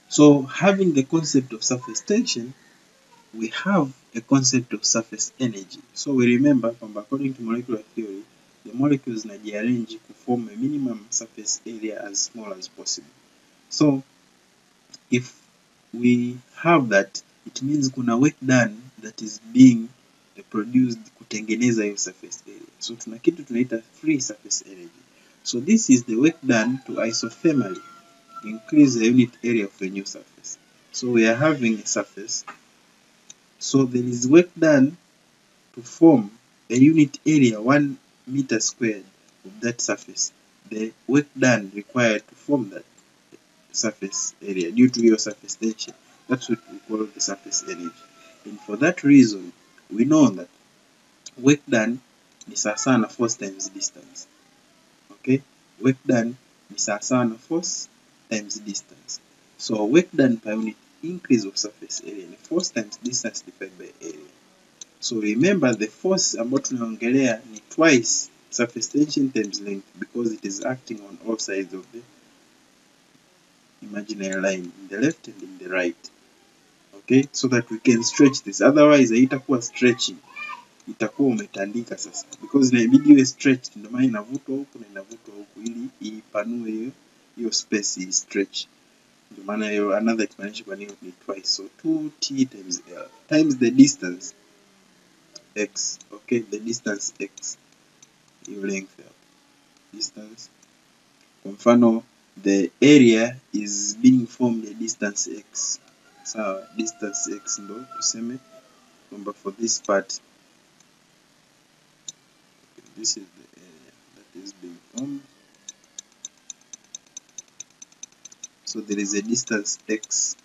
So having the concept of surface tension, we have a concept of surface energy. So we remember from according to molecular theory, the molecules zinajiarrange to form a minimum surface area as small as possible. So if we have that, it means kuna work done that is being produced kutengeneza hiyo surface area. So tuna kitu tunaita free surface energy. So this is the work done to isothermally increase the unit area of a new surface. So we are having a surface. So there is work done to form a unit area 1 meter squared of that surface. The work done required to form that surface area due to your surface tension. That's what we call the surface energy. And for that reason, we know that work done ni sawasawa na force times distance. Okay? Work done ni sawasawa na force times distance. So work done per unit increase of surface area ni force times distance divided by area. So remember the force ambayo tunaongelea ni twice surface tension times length because it is acting on all sides of the imaginary line, in the left and in the right. Okay, so that we can stretch this, otherwise haitakuwa stretching, itakuwa umetandika sasa, because inabidi iwe stretched, ndio maana inavutwa huku na inavutwa huku ili ipanue hiyo space i stretch. Ndio maana hiyo another explanation kwa nini ni twice. So 2t times L times the distance x. Okay, the distance x, hiyo length hapo, distance. Kwa mfano the area is being formed a distance x. So distance x ndo tuseme kwamba for this part, this is the area that is being formed. So there is a distance x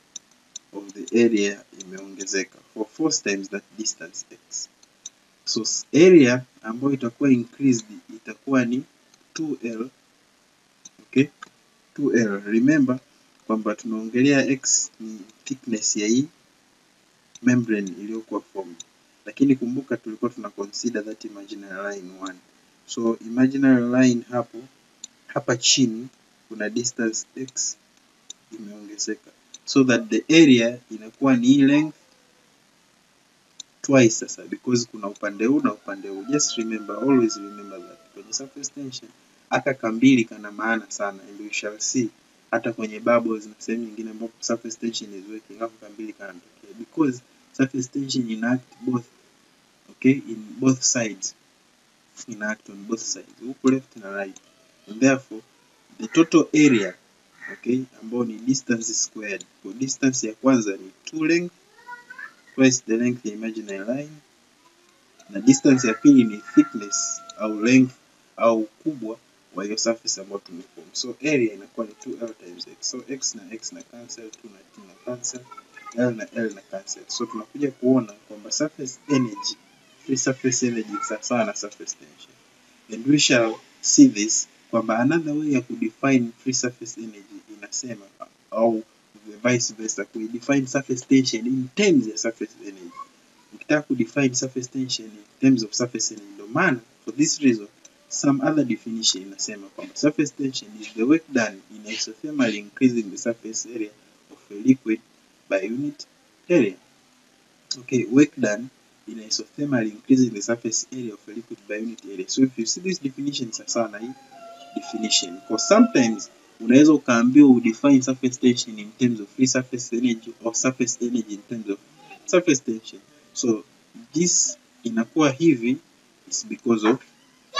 of the area imeongezeka for force times that distance x. So area ambayo itakuwa increased itakuwa ni 2L. Okay, 2L. Remember kwamba tunaongelea x ni thickness ya hii membrane iliyokuwa formed, lakini kumbuka tulikuwa tuna consider that imaginary line 1. So imaginary line hapa chini kuna distance x imeongezeka, so that the area inakuwa ni length twice sasa, because kuna upande huu na upande huu. Just remember, always remember that kwenye surface tension aka kambili kana maana sana, and we shall see hata kwenye bubbles na sehemu nyingine ambapo surface tension is working, hapo kambili kana tokea, because surface tension inact both, okay, in both sides, inact on both sides, huku left na right, and therefore the total area, okay, ambao ni distance squared. Kwa distance ya kwanza ni 2 length twice the length ya imaginary line, na distance ya pili ni thickness au length au ukubwa wa hiyo surface ambayo tumeform. So area inakuwa ni 2L times x. So x na cancel, 2 na 2 na cancel, L na L na cancel. So tunakuja kuona kwamba surface energy, free surface energy sawa na surface tension. And we shall see this kwamba another way ya kudefine free surface energy inasema, au vice versa, define surface tension in terms of surface energy. Ukitaka kudefine surface tension in terms of surface energy, ndio maana for this reason some other definition inasema kwamba surface tension is the work done in isothermally increasing the surface area of a liquid by unit area. Okay, work done in isothermally increasing the surface area of a liquid by unit area. So if you see this definition sawa na hii definition, because sometimes unaweza ukaambiwa udefine surface tension in terms of free surface energy or surface energy in terms of surface tension. So this inakuwa hivi is because of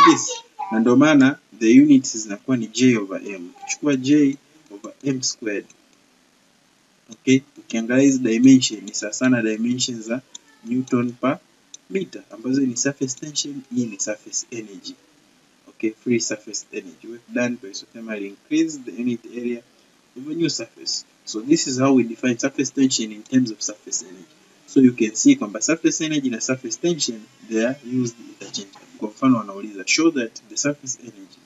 this, na ndio maana the units zinakuwa ni J over M. Ukichukua J over M squared, okay, ukiangalia hizi dimension ni sawa sana dimensions za Newton per meter, ambazo ni surface tension, hii ni surface energy. Okay, free surface energy work done by isothermally increase the unit area of a new surface. So this is how we define surface tension in terms of surface energy. So you can see kwamba surface energy na surface tension they are used interchangeably. Kwa mfano wanauliza show that the surface energy,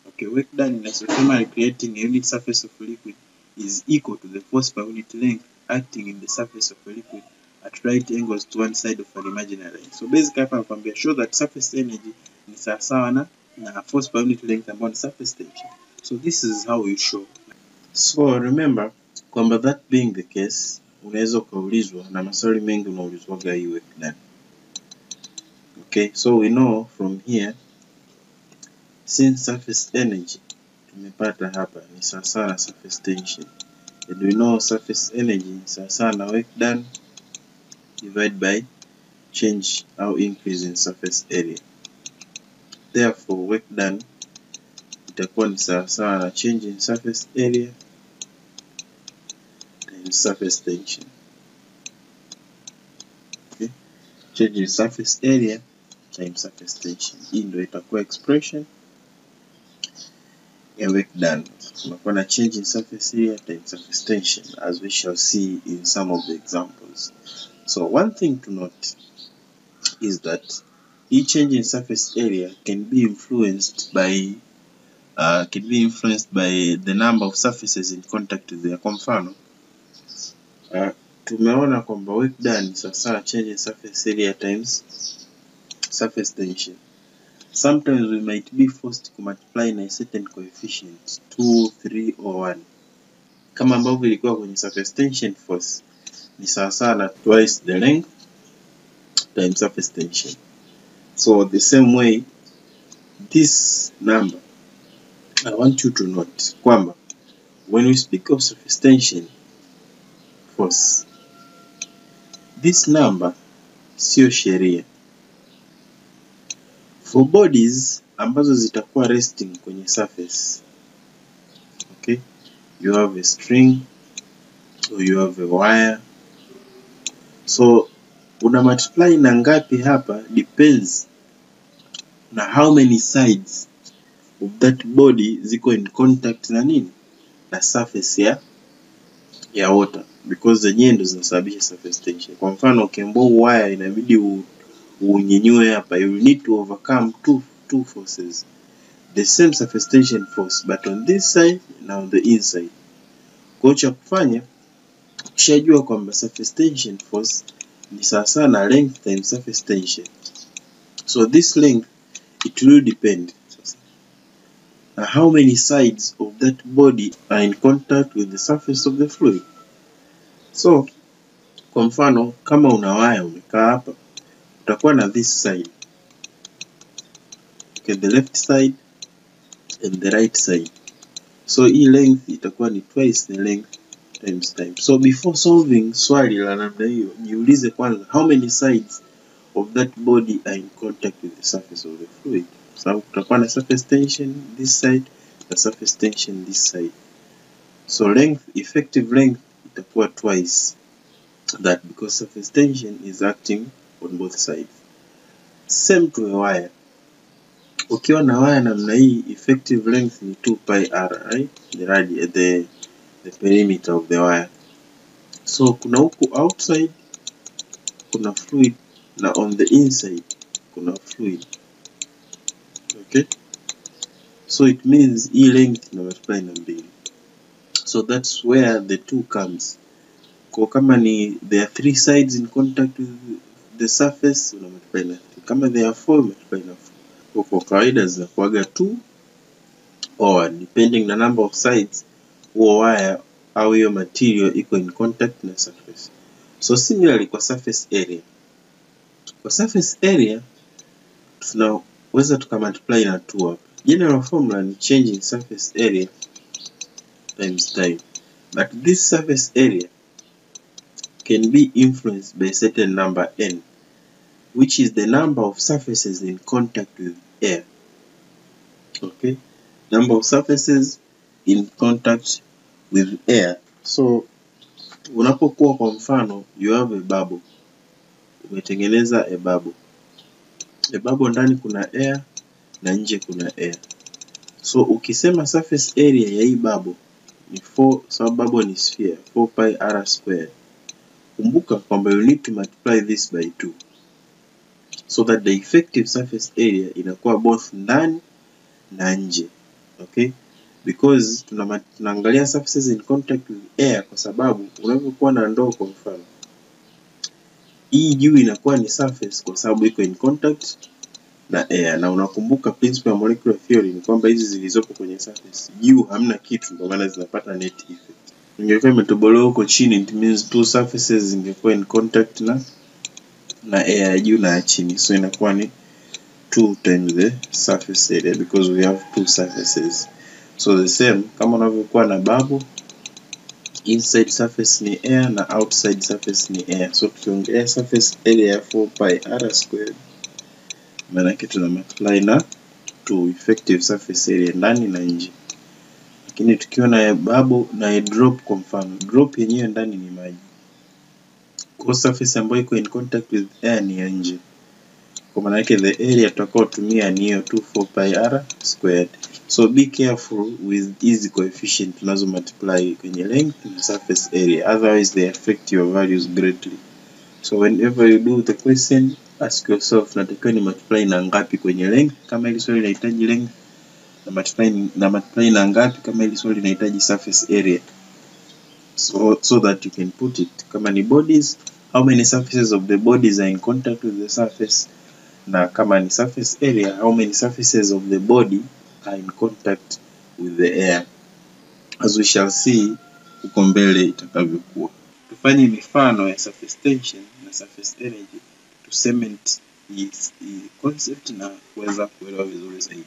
okay, work done in isothermally creating a unit surface of a liquid is equal to the force per unit length acting in the surface of a liquid at right angles to one side of an imaginary line. So basically hapa nakwambia show that surface energy ni sawa na force per unit length ambayo ni surface tension. So this is how you show. So remember kwamba that being the case, unaweza ukaulizwa na maswali mengi unaulizwaga hii work done. Okay, so we know from here, since surface energy tumepata hapa ni sawasawa na surface tension, and we know surface energy ni sawasawa na work done divided by change au increase in surface area. Therefore work done itakuwa ni sawasawa na change in surface area times surface tension. Okay, change in surface area times surface tension. Hii ndio itakuwa expression ya work done. Tunakuwa na change in surface area times surface tension, as we shall see in some of the examples. So one thing to note is that each change in surface area can be influenced by the number of surfaces in contact with the. Kwa mfano, tumeona kwamba work done is sawa change in surface area times surface tension. Sometimes we might be forced to multiply in a certain coefficient 2, 3 or 1. Kama ambavyo ilikuwa kwenye surface tension force ni sawa na twice the length times surface tension. So the same way, this number, I want you to note kwamba when we speak of surface tension force, this number sio sheria. For bodies ambazo zitakuwa resting kwenye surface, okay, you have a string or you have a wire. So una multiply na ngapi hapa depends na how many sides of that body ziko in contact na nini, na surface ya water, because zenyewe ndo zinasababisha surface tension. Kwa mfano ukiambiwa wire inabidi unyenyue hapa, you will need to overcome two forces, the same surface tension force but on this side na on the inside. Kwa cha kufanya, ukishajua kwamba surface tension force ni sawa na length times surface tension, so this length it will depend on how many sides of that body are in contact with the surface of the fluid. So kwa mfano kama una wire umekaa hapa, utakuwa na this side, okay, the left side and the right side. So hii length itakuwa ni twice the length times time. So before solving swali la namna hiyo, jiulize kwanza how many sides of that body are in contact with the surface of the fluid. So tutakuwa na surface tension this side na surface tension this side. So length, effective length itakuwa twice that, because surface tension is acting on both sides. Same to a wire. Ukiwa na wire namna hii, effective length ni 2 pi r, right? The perimeter of the wire. So kuna huku outside kuna fluid na on the inside kuna fluid. Okay? So it means hii length na multiply na mbili. So that's where the 2 comes. Kwa kama ni there are 3 sides in contact with the surface, una multiply na 3. Kama there are 4, multiply na 4. Kwa kawaida zinakuwaga 2 or depending na number of sides huo wire au hiyo material iko in contact na surface. So similarly kwa surface area. Kwa surface area tunaweza tukamultiply na 2 hapa. General formula ni change in surface area times time. But this surface area can be influenced by a certain number n, which is the number of surfaces in contact with air. Okay? Number of surfaces in contact with air. So unapokuwa kwa mfano you have a bubble, umetengeneza a bubble. A bubble ndani kuna air na nje kuna air. So ukisema surface area ya hii bubble ni 4, sababu bubble ni sphere, 4 pi r squared. Kumbuka kwamba you need to multiply this by 2 so that the effective surface area inakuwa both ndani na nje. Okay? Because tunaangalia surfaces in contact with air kwa sababu unapokuwa na ndoo kwa mfano, hii juu inakuwa ni surface kwa sababu iko in contact na air, na unakumbuka principle ya molecular theory ni kwamba hizi zilizopo kwenye surface juu hamna kitu, ndio maana zinapata net effect. ingekuwa imetobolewa huko chini, it means two surfaces zingekuwa in contact na air ya juu na ya chini, so inakuwa ni 2 times the surface area because we have two surfaces. So the same kama unavyokuwa na bubble, inside surface ni air na outside surface ni air. So tukiongelea surface area ya 4 pi r squared, maana yake tuna multiply na 2 effective surface area ndani na nje. Lakini tukiwa na bubble na drop, kwa mfano drop yenyewe ndani ni maji, kwa surface ambayo iko in contact with air ni ya nje, kwa maana yake the area tutakayotumia ni hiyo 4 pi r squared. So be careful with hizi coefficient tunazo multiply kwenye length na surface area, otherwise they affect your values greatly. So whenever you do the question, ask yourself, natakiwa ni multiply na ngapi kwenye length kama hili swali linahitaji length, na multiply na ngapi kama hili swali linahitaji surface area, so that you can put it. Kama ni bodies, how many surfaces of the bodies are in contact with the surface, na kama ni surface area, how many surfaces of the body are in contact with the air, as we shall see huko mbele itakavyokuwa. Tufanye mifano ya surface tension na surface energy to cement hii concept na kuweza kuelewa vizuri zaidi.